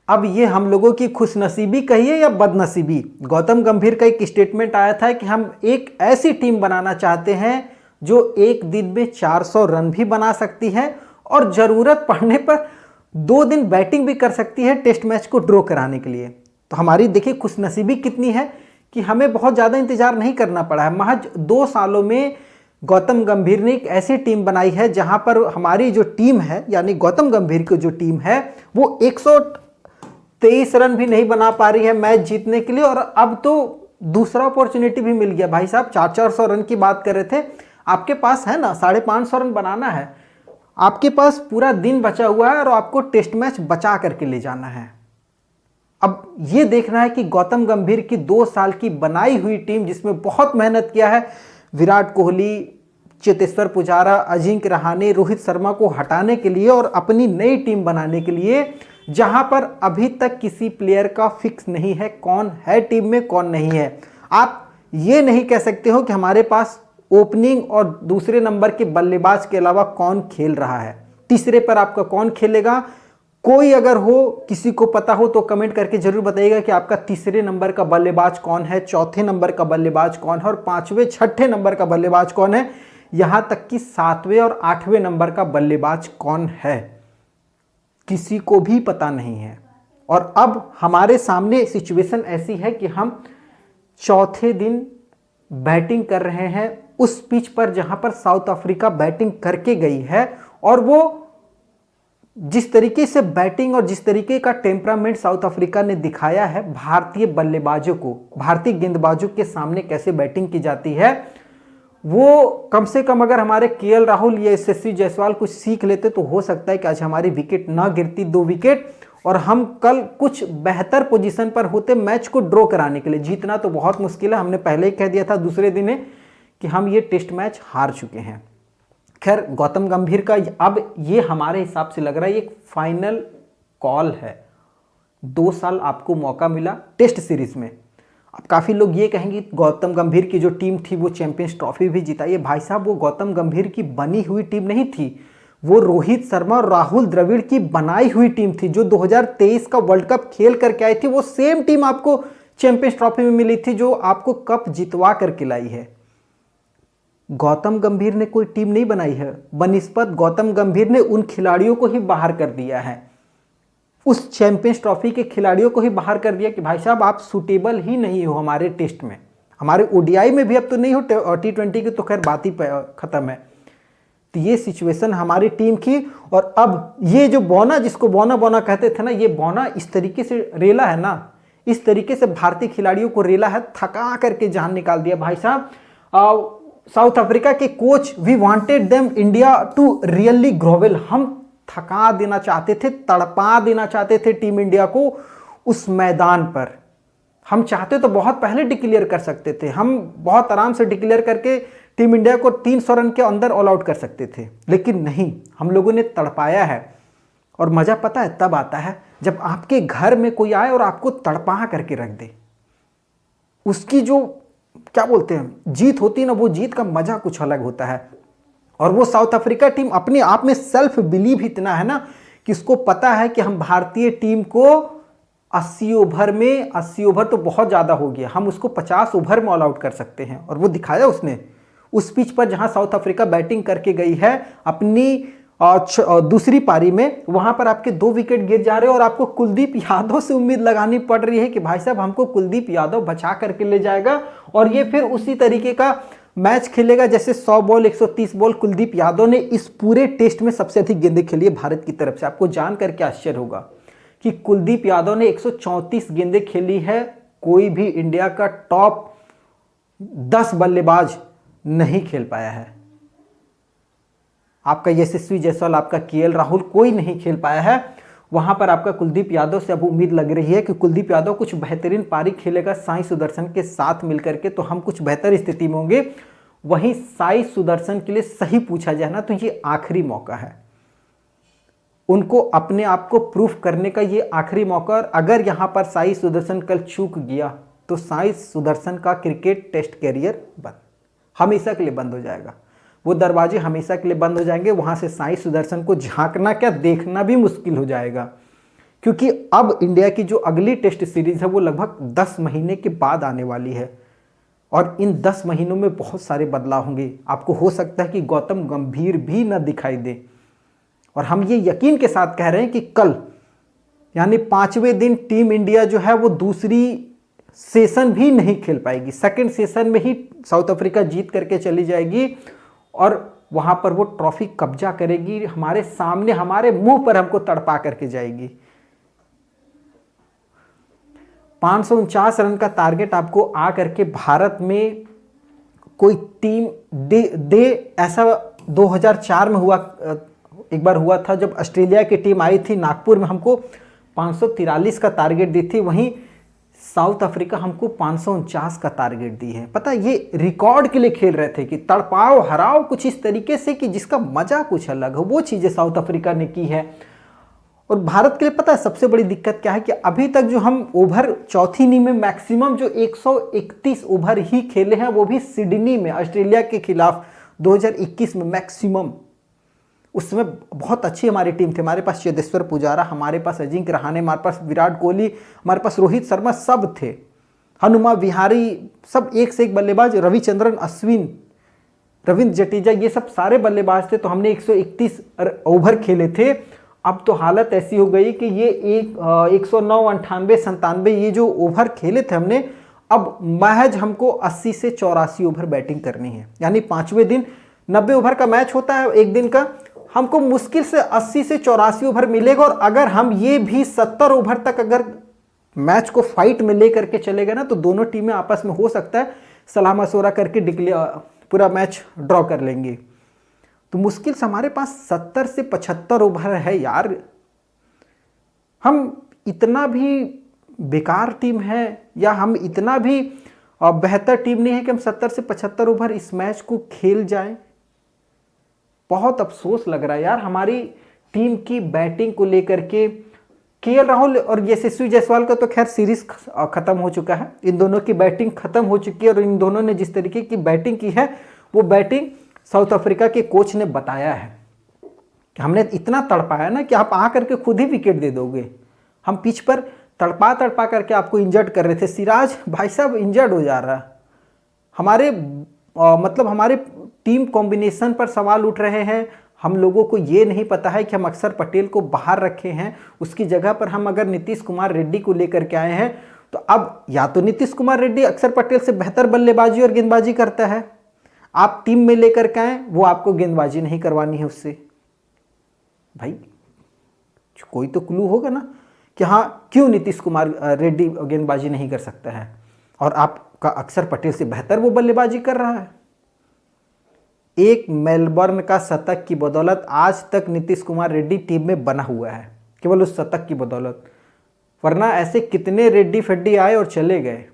अब ये हम लोगों की खुशनसीबी कहिए या बदनसीबी, गौतम गंभीर का एक स्टेटमेंट आया था कि हम एक ऐसी टीम बनाना चाहते हैं जो एक दिन में 400 रन भी बना सकती है और ज़रूरत पड़ने पर 2 दिन बैटिंग भी कर सकती है टेस्ट मैच को ड्रॉ कराने के लिए। तो हमारी देखिए खुशनसीबी कितनी है कि हमें बहुत ज़्यादा इंतजार नहीं करना पड़ा है। महज 2 सालों में गौतम गंभीर ने एक ऐसी टीम बनाई है जहां पर हमारी जो टीम है, यानी गौतम गंभीर की जो टीम है, वो 123 रन भी नहीं बना पा रही है मैच जीतने के लिए। और अब तो दूसरा अपॉर्चुनिटी भी मिल गया। भाई साहब 400 रन की बात कर रहे थे, आपके पास है ना 550 रन बनाना है, आपके पास पूरा दिन बचा हुआ है और आपको टेस्ट मैच बचा करके ले जाना है। अब ये देखना है कि गौतम गंभीर की 2 साल की बनाई हुई टीम, जिसमें बहुत मेहनत किया है विराट कोहली, चेतेश्वर पुजारा, अजिंक्य रहाणे, रोहित शर्मा को हटाने के लिए और अपनी नई टीम बनाने के लिए, जहां पर अभी तक किसी प्लेयर का फिक्स नहीं है कौन है टीम में कौन नहीं है। आप ये नहीं कह सकते हो कि हमारे पास ओपनिंग और दूसरे नंबर के बल्लेबाज के अलावा कौन खेल रहा है, तीसरे पर आपका कौन खेलेगा। कोई अगर हो, किसी को पता हो तो कमेंट करके जरूर बताइएगा कि आपका तीसरे नंबर का बल्लेबाज कौन है, चौथे नंबर का बल्लेबाज कौन है और 5वें 6ठे नंबर का बल्लेबाज कौन है, यहां तक कि 7वें और 8वें नंबर का बल्लेबाज कौन है, किसी को भी पता नहीं है। और अब हमारे सामने सिचुएशन ऐसी है कि हम चौथे दिन बैटिंग कर रहे हैं उस पिच पर जहां पर साउथ अफ्रीका बैटिंग करके गई है। और वो जिस तरीके से बैटिंग और जिस तरीके का टेम्परामेंट साउथ अफ्रीका ने दिखाया है, भारतीय बल्लेबाजों को, भारतीय गेंदबाजों के सामने कैसे बैटिंग की जाती है, वो कम से कम अगर हमारे केएल राहुल या यशस्वी जायसवाल कुछ सीख लेते तो हो सकता है कि आज हमारी विकेट ना गिरती 2 विकेट और हम कल कुछ बेहतर पोजीशन पर होते मैच को ड्रॉ कराने के लिए। जीतना तो बहुत मुश्किल है, हमने पहले ही कह दिया था दूसरे दिन कि हम ये टेस्ट मैच हार चुके हैं। खैर, गौतम गंभीर का अब ये हमारे हिसाब से लग रहा है एक फाइनल कॉल है। 2 साल आपको मौका मिला टेस्ट सीरीज में। अब काफ़ी लोग ये कहेंगे गौतम गंभीर की जो टीम थी वो चैंपियंस ट्रॉफी भी जीता। ये भाई साहब वो गौतम गंभीर की बनी हुई टीम नहीं थी, वो रोहित शर्मा और राहुल द्रविड़ की बनाई हुई टीम थी जो 2023 का वर्ल्ड कप खेल करके आई थी। वो सेम टीम आपको चैंपियंस ट्रॉफी में मिली थी जो आपको कप जितवा करके लाई है। गौतम गंभीर ने कोई टीम नहीं बनाई है, बनिस्बत गौतम गंभीर ने उन खिलाड़ियों को ही बाहर कर दिया है, उस चैंपियंस ट्रॉफी के खिलाड़ियों को ही बाहर कर दिया कि भाई साहब आप सूटेबल ही नहीं हो हमारे टेस्ट में, हमारे ओडीआई में भी अब तो नहीं हो, T20 की तो खैर बात ही खत्म है। तो ये सिचुएशन हमारी टीम की। और अब ये जो बौना, जिसको बौना बौना कहते थे ना, ये बौना इस तरीके से रेला है ना, इस तरीके से भारतीय खिलाड़ियों को रेला है, थका करके जान निकाल दिया भाई साहब। साउथ अफ्रीका के coach, we wanted them India to really grovel, हम थका देना चाहते थे, तड़पा देना चाहते थे टीम इंडिया को उस मैदान पर। हम चाहते तो बहुत पहले डिक्लेयर कर सकते थे, हम बहुत आराम से डिक्लेयर करके टीम इंडिया को 300 रन के अंदर ऑल आउट कर सकते थे, लेकिन नहीं, हम लोगों ने तड़पाया है। और मजा पता है तब आता है जब आपके घर में कोई आए और आपको तड़पा करके रख दे। उसकी जो क्या बोलते हैं जीत होती है ना, वो जीत का मजा कुछ अलग होता है। और वो साउथ अफ्रीका टीम अपने आप में सेल्फ बिलीव इतना है ना कि उसको पता है कि हम भारतीय टीम को 80 ओवर में, 80 ओवर तो बहुत ज़्यादा हो गया, हम उसको 50 ओवर में ऑल आउट कर सकते हैं। और वो दिखाया उसने उस पिच पर जहां साउथ अफ्रीका बैटिंग करके गई है अपनी दूसरी पारी में, वहां पर आपके 2 विकेट गिर जा रहे हैं और आपको कुलदीप यादव से उम्मीद लगानी पड़ रही है कि भाई साहब हमको कुलदीप यादव बचा करके ले जाएगा और ये फिर उसी तरीके का मैच खेलेगा जैसे 100 बॉल 130 बॉल कुलदीप यादव ने इस पूरे टेस्ट में सबसे अधिक गेंदें खेली है भारत की तरफ से। आपको जान करके आश्चर्य होगा कि कुलदीप यादव ने 134 गेंदें खेली है, कोई भी इंडिया का टॉप 10 बल्लेबाज नहीं खेल पाया है। आपका यशस्वी जायसवाल, आपका केएल राहुल, कोई नहीं खेल पाया है। वहां पर आपका कुलदीप यादव से अब उम्मीद लग रही है कि कुलदीप यादव कुछ बेहतरीन पारी खेलेगा साई सुदर्शन के साथ मिलकर के, तो हम कुछ बेहतर स्थिति में होंगे। वहीं साई सुदर्शन के लिए सही पूछा जाए ना तो ये आखिरी मौका है, उनको अपने आप को प्रूफ करने का ये आखिरी मौका। और अगर यहां पर साई सुदर्शन कल चूक गया तो साई सुदर्शन का क्रिकेट टेस्ट कैरियर बंद, हमेशा के लिए बंद हो जाएगा। वो दरवाजे हमेशा के लिए बंद हो जाएंगे, वहां से साई सुदर्शन को झांकना क्या देखना भी मुश्किल हो जाएगा। क्योंकि अब इंडिया की जो अगली टेस्ट सीरीज है वो लगभग 10 महीने के बाद आने वाली है और इन 10 महीनों में बहुत सारे बदलाव होंगे। आपको हो सकता है कि गौतम गंभीर भी न दिखाई दे और हम ये यकीन के साथ कह रहे हैं कि कल यानी 5वें दिन टीम इंडिया जो है वो दूसरी सेशन भी नहीं खेल पाएगी। सेकंड सेशन में ही साउथ अफ्रीका जीत करके चली जाएगी और वहां पर वो ट्रॉफी कब्जा करेगी, हमारे सामने हमारे मुंह पर हमको तड़पा करके जाएगी। 549 रन का टारगेट आपको आ करके भारत में कोई टीम दे ऐसा 2004 में हुआ, एक बार हुआ था जब ऑस्ट्रेलिया की टीम आई थी नागपुर में, हमको 543 का टारगेट दी थी। वहीं साउथ अफ्रीका हमको 549 का टारगेट दी है। पता है ये रिकॉर्ड के लिए खेल रहे थे कि तड़पाओ हराओ कुछ इस तरीके से कि जिसका मजा कुछ अलग हो, वो चीज़ें साउथ अफ्रीका ने की है। और भारत के लिए पता है सबसे बड़ी दिक्कत क्या है कि अभी तक जो हम ओवर चौथी इनिंग में मैक्सिमम जो 131 ओवर ही खेले हैं, वो भी सिडनी में ऑस्ट्रेलिया के खिलाफ 2021 में मैक्सिमम। उस समय बहुत अच्छी हमारी टीम थी, हमारे पास चेतेश्वर पुजारा, हमारे पास अजिंक्य रहाणे, हमारे पास विराट कोहली, हमारे पास रोहित शर्मा, सब थे, हनुमा विहारी, सब एक से एक बल्लेबाज, रविचंद्रन अश्विन, रविंद्र जडेजा, ये सब सारे बल्लेबाज थे। तो हमने 131 ओवर खेले थे। अब तो हालत ऐसी हो गई कि ये 109, 98, 97 ये जो ओवर खेले थे हमने, अब महज हमको 80 से 84 ओवर बैटिंग करनी है। यानी 5वें दिन 90 ओवर का मैच होता है एक दिन का, हमको मुश्किल से 80 से 84 ओवर मिलेगा। और अगर हम ये भी 70 ओवर तक अगर मैच को फाइट में ले करके चले गए ना, तो दोनों टीमें आपस में हो सकता है सलाह मशवरा करके पूरा मैच ड्रॉ कर लेंगे। तो मुश्किल से हमारे पास 70 से 75 ओवर है यार। हम इतना भी बेकार टीम है या हम इतना भी बेहतर टीम नहीं है कि हम 70 से 75 ओवर इस मैच को खेल जाएं। बहुत अफसोस लग रहा है यार हमारी टीम की बैटिंग को लेकर के। केएल राहुल और यशस्वी जायसवाल का तो खैर सीरीज खत्म हो चुका है, इन दोनों की बैटिंग खत्म हो चुकी है और इन दोनों ने जिस तरीके की बैटिंग की है वो बैटिंग साउथ अफ्रीका के कोच ने बताया है कि हमने इतना तड़पाया ना कि आप आ करके खुद ही विकेट दे दोगे। हम पिच पर तड़पा तड़पा करके आपको इंजर्ड कर रहे थे। सिराज भाई साहब इंजर्ड हो जा रहा है। हमारे मतलब हमारे टीम कॉम्बिनेशन पर सवाल उठ रहे हैं। हम लोगों को ये नहीं पता है कि हम अक्षर पटेल को बाहर रखे हैं, उसकी जगह पर हम अगर नीतीश कुमार रेड्डी को लेकर के आए हैं, तो अब या तो नीतीश कुमार रेड्डी अक्षर पटेल से बेहतर बल्लेबाजी और गेंदबाजी करता है, आप टीम में लेकर के आए, वो आपको गेंदबाजी नहीं करवानी है उससे। भाई कोई तो क्लू होगा ना कि हाँ क्यों नीतीश कुमार रेड्डी गेंदबाजी नहीं कर सकता है और आपका अक्षर पटेल से बेहतर वो बल्लेबाजी कर रहा है। एक मेलबर्न का शतक की बदौलत आज तक नीतीश कुमार रेड्डी टीम में बना हुआ है, केवल उस शतक की बदौलत, वरना ऐसे कितने रेड्डी फेड्डी आए और चले गए।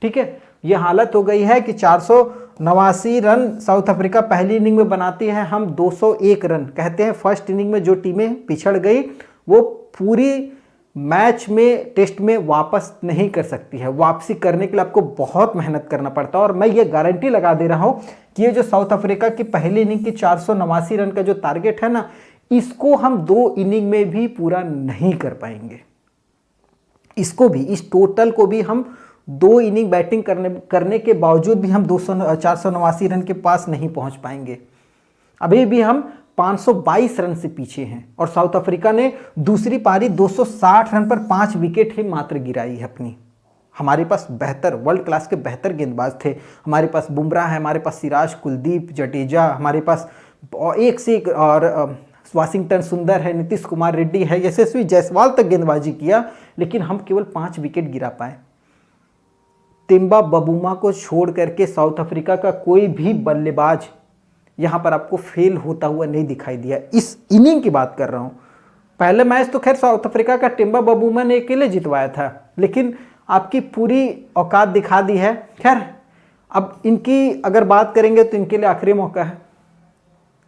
ठीक है, ये हालत हो गई है कि 489 रन साउथ अफ्रीका पहली इनिंग में बनाती है, हम 201 रन कहते हैं। फर्स्ट इनिंग में जो टीमें पिछड़ गई वो पूरी मैच में टेस्ट में वापस नहीं कर सकती है। वापसी करने के लिए आपको बहुत मेहनत करना पड़ता है और मैं ये गारंटी लगा दे रहा हूँ कि ये जो साउथ अफ्रीका की पहली इनिंग की 489 रन का जो टारगेट है ना, इसको हम 2 इनिंग में भी पूरा नहीं कर पाएंगे। इसको भी, इस टोटल को भी हम 2 इनिंग बैटिंग करने के बावजूद भी हम 489 रन के पास नहीं पहुंच पाएंगे। अभी भी हम 522 रन से पीछे हैं और साउथ अफ्रीका ने दूसरी पारी 260 रन पर 5 विकेट ही मात्र गिराई है अपनी। हमारे पास बेहतर वर्ल्ड क्लास के बेहतर गेंदबाज थे, हमारे पास बुमराह है, हमारे पास सिराज, कुलदीप, जडेजा, हमारे पास एक से एक और वाशिंगटन सुंदर है, नीतीश कुमार रेड्डी है, यशस्वी जायसवाल तक गेंदबाजी किया, लेकिन हम केवल 5 विकेट गिरा पाए। तिम्बा बबूमा को छोड़ करके साउथ अफ्रीका का कोई भी बल्लेबाज यहाँ पर आपको फेल होता हुआ नहीं दिखाई दिया। इस इनिंग की बात कर रहा हूँ। पहले मैच तो खैर साउथ अफ्रीका का टिम्बा बबूमा ने अकेले जितवाया था, लेकिन आपकी पूरी औकात दिखा दी है। खैर अब इनकी अगर बात करेंगे तो इनके लिए आखिरी मौका है।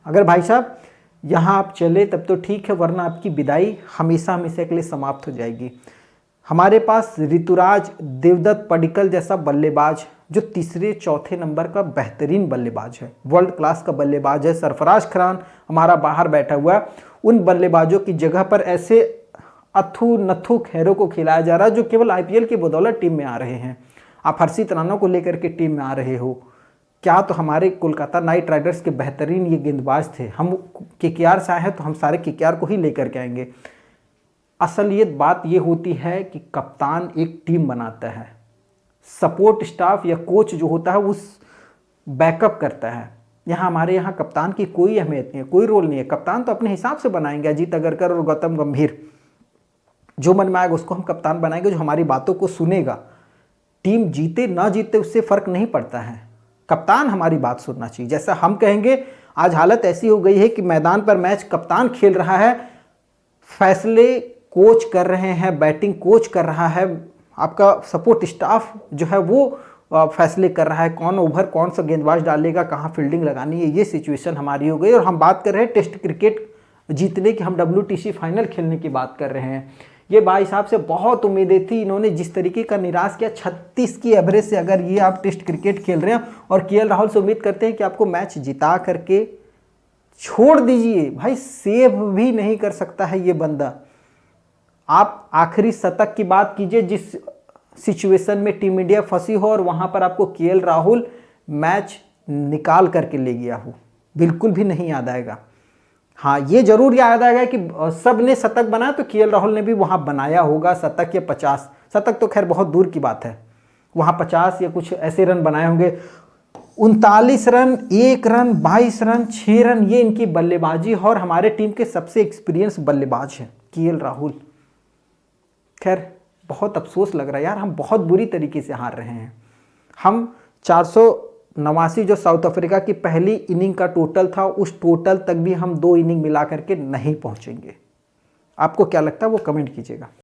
अगर भाई साहब यहाँ आप चले तब तो ठीक है, वरना आपकी विदाई हमेशा हमेशा के लिए समाप्त हो जाएगी। हमारे पास ऋतुराज, देवदत्त पडिक्कल जैसा बल्लेबाज जो तीसरे चौथे नंबर का बेहतरीन बल्लेबाज है, वर्ल्ड क्लास का बल्लेबाज है। सरफराज खान हमारा बाहर बैठा हुआ है। उन बल्लेबाजों की जगह पर ऐसे अथू नथु खैरों को खिलाया जा रहा है, जो केवल आईपीएल की बदौलत टीम में आ रहे हैं। आप हर्षित राणा को लेकर के टीम में आ रहे हो, क्या तो हमारे कोलकाता नाइट राइडर्स के बेहतरीन ये गेंदबाज थे। हम केकेआर से आए हैं तो हम सारे केकेआर को ही लेकर के आएंगे। असलियत बात ये होती है कि कप्तान एक टीम बनाता है, सपोर्ट स्टाफ या कोच जो होता है उस बैकअप करता है। यहाँ हमारे यहाँ कप्तान की कोई अहमियत नहीं है, कोई रोल नहीं है। कप्तान तो अपने हिसाब से बनाएंगे, अजीत अगरकर और गौतम गंभीर, जो मन में आएगा उसको हम कप्तान बनाएंगे, जो हमारी बातों को सुनेगा। टीम जीते ना जीते उससे फर्क नहीं पड़ता है, कप्तान हमारी बात सुनना चाहिए। जैसा हम कहेंगे, आज हालत ऐसी हो गई है कि मैदान पर मैच कप्तान खेल रहा है, फैसले कोच कर रहे हैं, बैटिंग कोच कर रहा है, आपका सपोर्ट स्टाफ जो है वो फैसले कर रहा है, कौन ओवर कौन सा गेंदबाज डालेगा, कहाँ फील्डिंग लगानी है। ये सिचुएशन हमारी हो गई। और हम बात कर रहे हैं टेस्ट क्रिकेट जीतने की, हम WTC फाइनल खेलने की बात कर रहे हैं। ये भाई साहब से बहुत उम्मीदें थी, इन्होंने जिस तरीके का निराश किया, 36 की एवरेज से अगर ये आप टेस्ट क्रिकेट खेल रहे हैं और KL राहुल से उम्मीद करते हैं कि आपको मैच जिता करके छोड़ दीजिए। भाई सेव भी नहीं कर सकता है ये बंदा। आप आखिरी शतक की बात कीजिए, जिस सिचुएशन में टीम इंडिया फंसी हो और वहां पर आपको KL राहुल मैच निकाल करके ले गया हो, बिल्कुल भी नहीं याद आएगा। हाँ, ये जरूर याद आएगा कि सब ने शतक बनाया तो KL राहुल ने भी वहां बनाया होगा शतक या 50। शतक तो खैर बहुत दूर की बात है, वहां 50 या कुछ ऐसे रन बनाए होंगे। 39 रन, 1 रन, 22 रन, 6 रन, ये इनकी बल्लेबाजी। और हमारे टीम के सबसे एक्सपीरियंस बल्लेबाज हैं KL राहुल। खैर बहुत अफसोस लग रहा है यार, हम बहुत बुरी तरीके से हार रहे हैं। हम 489 जो साउथ अफ्रीका की पहली इनिंग का टोटल था, उस टोटल तक भी हम 2 इनिंग मिला करके नहीं पहुंचेंगे। आपको क्या लगता है वो कमेंट कीजिएगा।